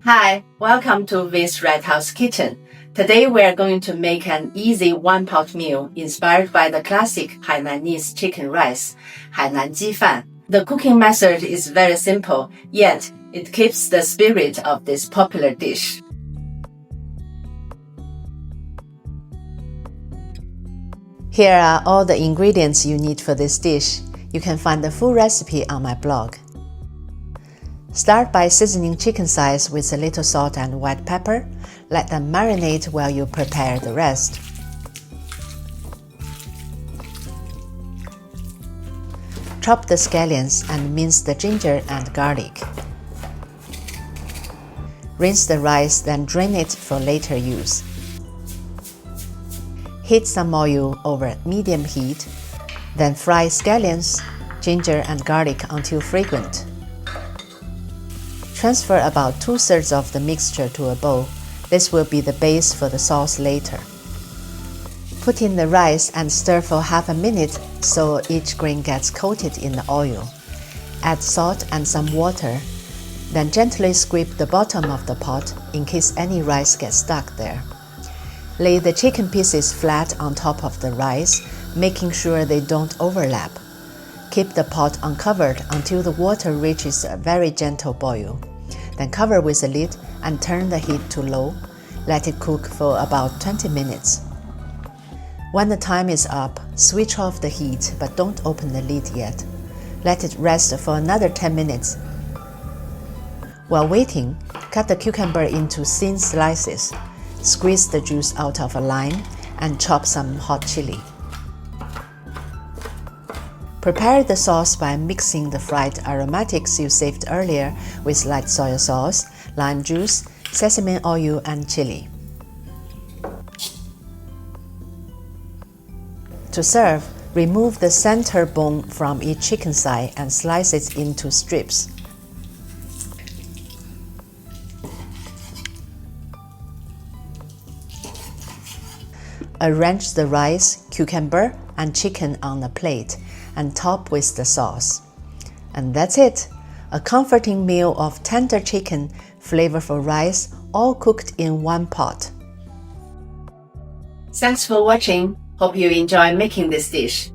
Hi, welcome to this Red House Kitchen. Today we are going to make an easy one-pot meal inspired by the classic Hainanese chicken rice, 海南鸡饭. The cooking method is very simple, yet it keeps the spirit of this popular dish. Here are all the ingredients you need for this dish. You can find the full recipe on my blog. Start by seasoning chicken thighs with a little salt and white pepper. Let them marinate while you prepare the rest. Chop the scallions and mince the ginger and garlic. Rinse the rice, then drain it for later use. Heat some oil over medium heat, then fry scallions, ginger and garlic until fragrant. Transfer about 2/3 of the mixture to a bowl. This will be the base for the sauce later. Put in the rice and stir for half a minute so each grain gets coated in the oil. Add salt and some water, then gently scrape the bottom of the pot in case any rice gets stuck there. Lay the chicken pieces flat on top of the rice, making sure they don't overlap. Keep the pot uncovered until the water reaches a very gentle boil. Then cover with a lid and turn the heat to low. Let it cook for about 20 minutes. When the time is up, switch off the heat but don't open the lid yet. Let it rest for another 10 minutes. While waiting, cut the cucumber into thin slices. Squeeze the juice out of a lime and chop some hot chili. Prepare the sauce by mixing the fried aromatics you saved earlier with light soy sauce, lime juice, sesame oil, and chili. To serve, remove the center bone from each chicken thigh and slice it into strips. Arrange the rice, cucumber, and chicken on a plate and top with the sauce. And that's it! A comforting meal of tender chicken, flavorful rice, all cooked in one pot. Thanks for watching. Hope you enjoy making this dish.